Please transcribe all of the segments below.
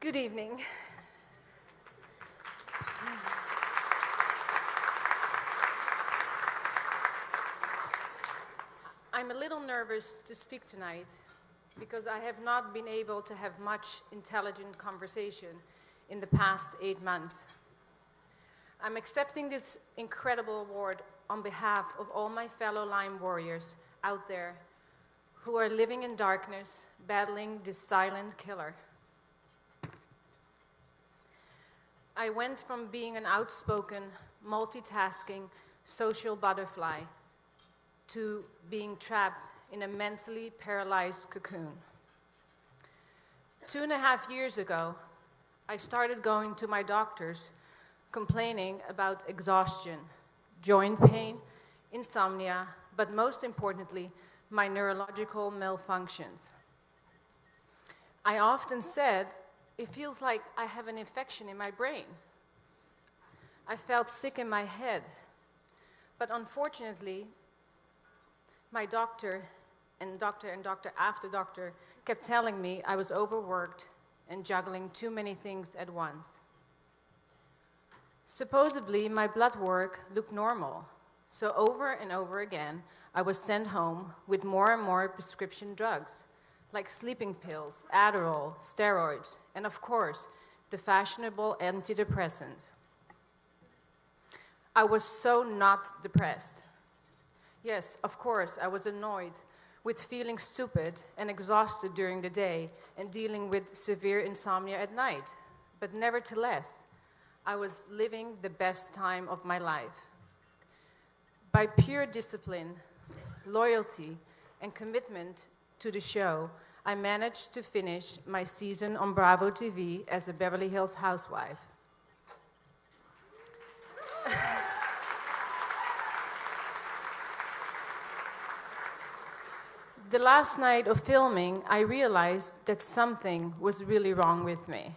Good evening. I'm a little nervous to speak tonight because I have not been able to have much intelligent conversation in the past 8 months. I'm accepting this incredible award on behalf of all my fellow Lyme warriors out there who are living in darkness, battling this silent killer. I went from being an outspoken, multitasking, social butterfly to being trapped in a mentally paralyzed cocoon. 2.5 years ago, I started going to my doctors complaining about exhaustion, joint pain, insomnia, but most importantly, my neurological malfunctions. I often said, it feels like I have an infection in my brain. I felt sick in my head, but unfortunately, my doctor after doctor kept telling me I was overworked and juggling too many things at once. Supposedly, my blood work looked normal, so over and over again, I was sent home with more and more prescription drugs, like sleeping pills, Adderall, steroids, and of course, the fashionable antidepressant. I was so not depressed. Yes, of course, I was annoyed with feeling stupid and exhausted during the day and dealing with severe insomnia at night. But nevertheless, I was living the best time of my life. By pure discipline, loyalty, and commitment to the show, I managed to finish my season on Bravo TV as a Beverly Hills housewife. The last night of filming, I realized that something was really wrong with me.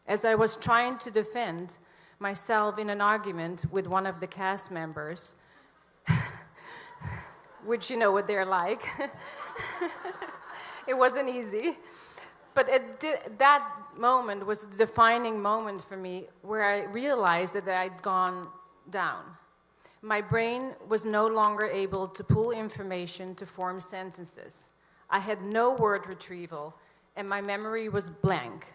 As I was trying to defend myself in an argument with one of the cast members, which you know what they're like. It wasn't easy. But that moment was the defining moment for me where I realized that I'd gone down. My brain was no longer able to pull information to form sentences. I had no word retrieval, and my memory was blank.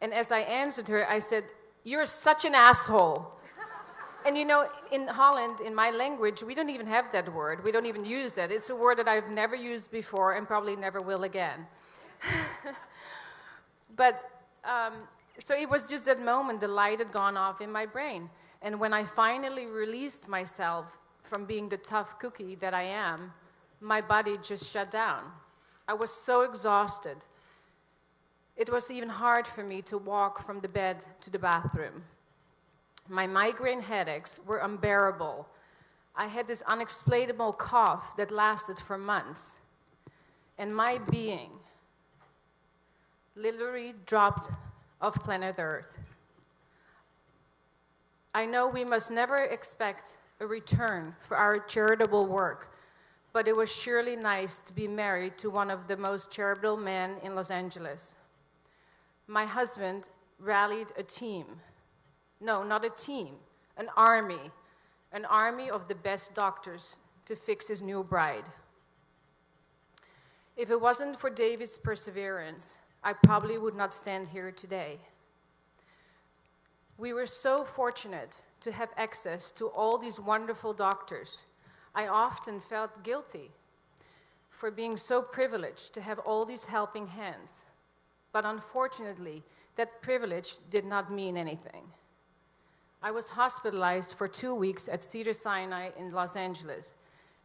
And as I answered her, I said, "You're such an asshole." And you know, in Holland, in my language, we don't even have that word. We don't even use that. It's a word that I've never used before and probably never will again. So it was just that moment, the light had gone off in my brain. And when I finally released myself from being the tough cookie that I am, my body just shut down. I was so exhausted. It was even hard for me to walk from the bed to the bathroom. My migraine headaches were unbearable. I had this unexplainable cough that lasted for months. And my being literally dropped off planet Earth. I know we must never expect a return for our charitable work, but it was surely nice to be married to one of the most charitable men in Los Angeles. My husband rallied a team. No, not a team, an army of the best doctors to fix his new bride. If it wasn't for David's perseverance, I probably would not stand here today. We were so fortunate to have access to all these wonderful doctors. I often felt guilty for being so privileged to have all these helping hands. But unfortunately, that privilege did not mean anything. I was hospitalized for 2 weeks at Cedars-Sinai in Los Angeles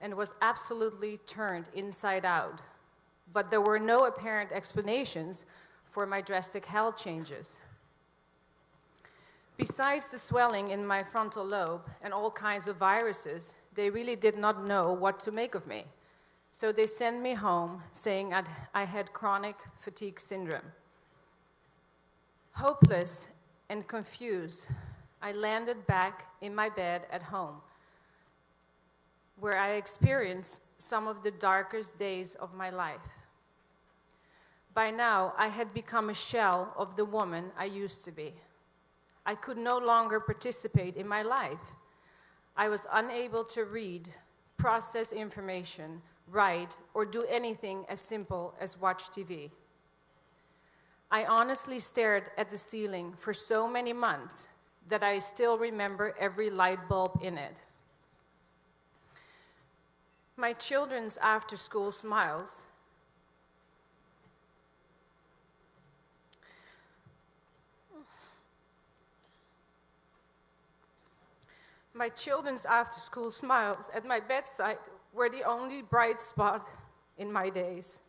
and was absolutely turned inside out. But there were no apparent explanations for my drastic health changes. Besides the swelling in my frontal lobe and all kinds of viruses, they really did not know what to make of me. So they sent me home saying I had chronic fatigue syndrome. Hopeless and confused, I landed back in my bed at home, where I experienced some of the darkest days of my life. By now, I had become a shell of the woman I used to be. I could no longer participate in my life. I was unable to read, process information, write, or do anything as simple as watch TV. I honestly stared at the ceiling for so many months that I still remember every light bulb in it. My children's after-school smiles at my bedside were the only bright spot in my days.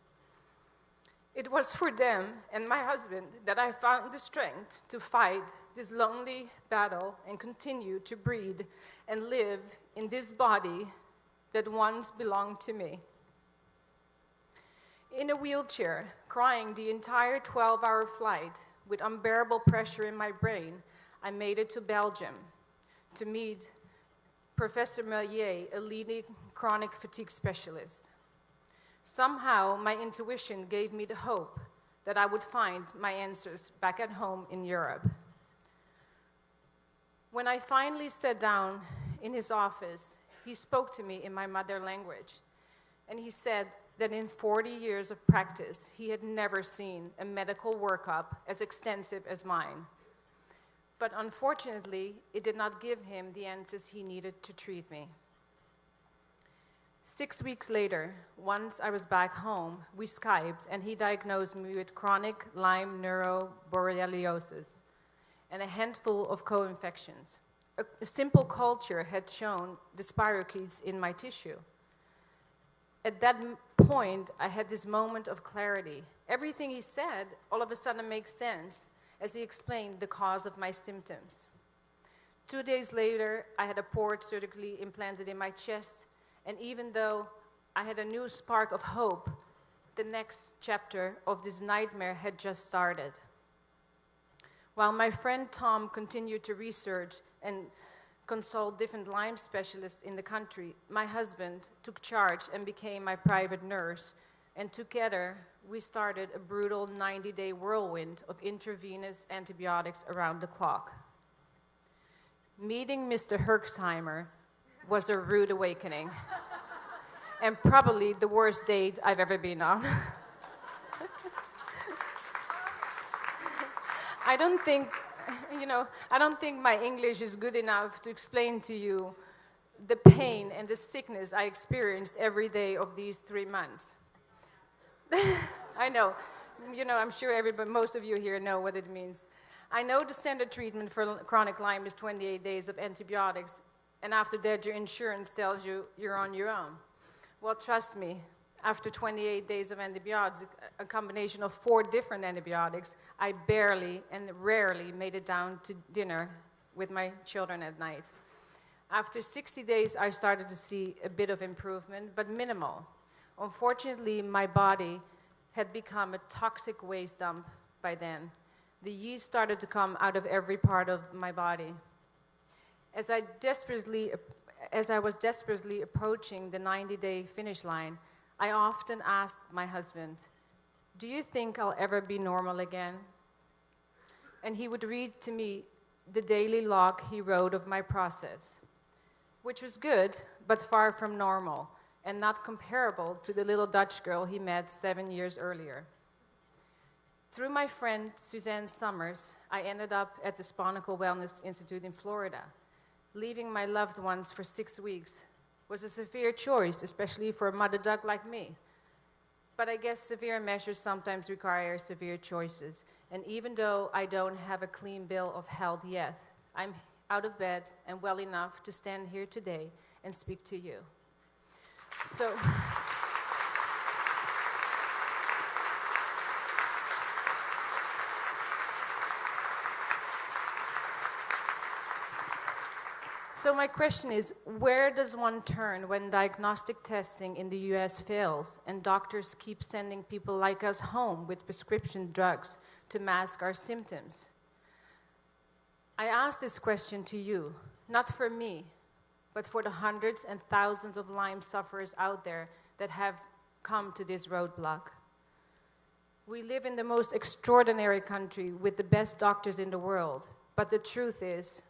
It was for them and my husband that I found the strength to fight this lonely battle and continue to breathe and live in this body that once belonged to me. In a wheelchair, crying the entire 12-hour flight with unbearable pressure in my brain, I made it to Belgium to meet Professor Meirleir, a leading chronic fatigue specialist. Somehow, my intuition gave me the hope that I would find my answers back at home in Europe. When I finally sat down in his office, he spoke to me in my mother language, and he said that in 40 years of practice, he had never seen a medical workup as extensive as mine. But unfortunately, it did not give him the answers he needed to treat me. 6 weeks later, once I was back home, we Skyped and he diagnosed me with chronic Lyme neuroborreliosis and a handful of co-infections. A simple culture had shown the spirochetes in my tissue. At that point, I had this moment of clarity. Everything he said all of a sudden makes sense as he explained the cause of my symptoms. 2 days later, I had a port surgically implanted in my chest, and even though I had a new spark of hope, the next chapter of this nightmare had just started. While my friend Tom continued to research and consult different Lyme specialists in the country, my husband took charge and became my private nurse, and together we started a brutal 90-day whirlwind of intravenous antibiotics around the clock. Meeting Mr. Herxheimer was a rude awakening, and probably the worst date I've ever been on. I don't think my English is good enough to explain to you the pain and the sickness I experienced every day of these 3 months. I know, I'm sure most of you here know what it means. I know the standard treatment for chronic Lyme is 28 days of antibiotics, and after that your insurance tells you you're on your own. Well, trust me, after 28 days of antibiotics, a combination of 4 different antibiotics, I barely and rarely made it down to dinner with my children at night. After 60 days, I started to see a bit of improvement, but minimal. Unfortunately, my body had become a toxic waste dump by then. The yeast started to come out of every part of my body. As I was desperately approaching the 90-day finish line, I often asked my husband, "Do you think I'll ever be normal again?" And he would read to me the daily log he wrote of my process, which was good, but far from normal, and not comparable to the little Dutch girl he met 7 years earlier. Through my friend Suzanne Summers, I ended up at the Sponical Wellness Institute in Florida. Leaving my loved ones for 6 weeks was a severe choice, especially for a mother duck like me. But I guess severe measures sometimes require severe choices. And even though I don't have a clean bill of health yet, I'm out of bed and well enough to stand here today and speak to you. So my question is, where does one turn when diagnostic testing in the US fails and doctors keep sending people like us home with prescription drugs to mask our symptoms? I ask this question to you, not for me, but for the hundreds and thousands of Lyme sufferers out there that have come to this roadblock. We live in the most extraordinary country with the best doctors in the world. But the truth is,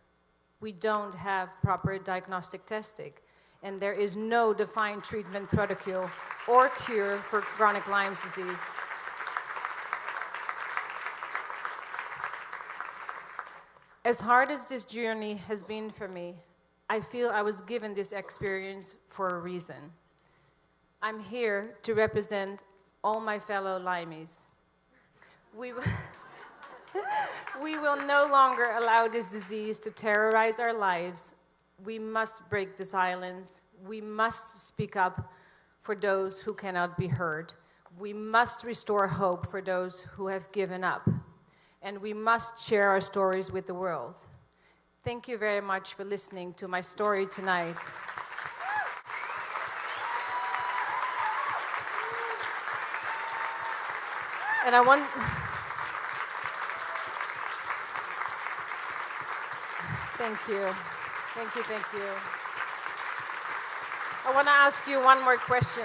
we don't have proper diagnostic testing. And there is no defined treatment protocol or cure for chronic Lyme disease. As hard as this journey has been for me, I feel I was given this experience for a reason. I'm here to represent all my fellow Lymies. We will no longer allow this disease to terrorize our lives. We must break the silence. We must speak up for those who cannot be heard. We must restore hope for those who have given up. And we must share our stories with the world. Thank you very much for listening to my story tonight. And I want... Thank you. Thank you, thank you. I want to ask you one more question.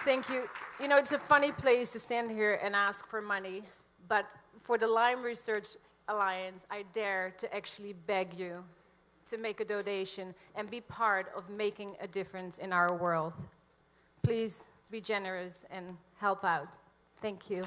Thank you. You know, it's a funny place to stand here and ask for money, but for the Lyme Research Alliance, I dare to actually beg you to make a donation and be part of making a difference in our world. Please be generous and help out. Thank you.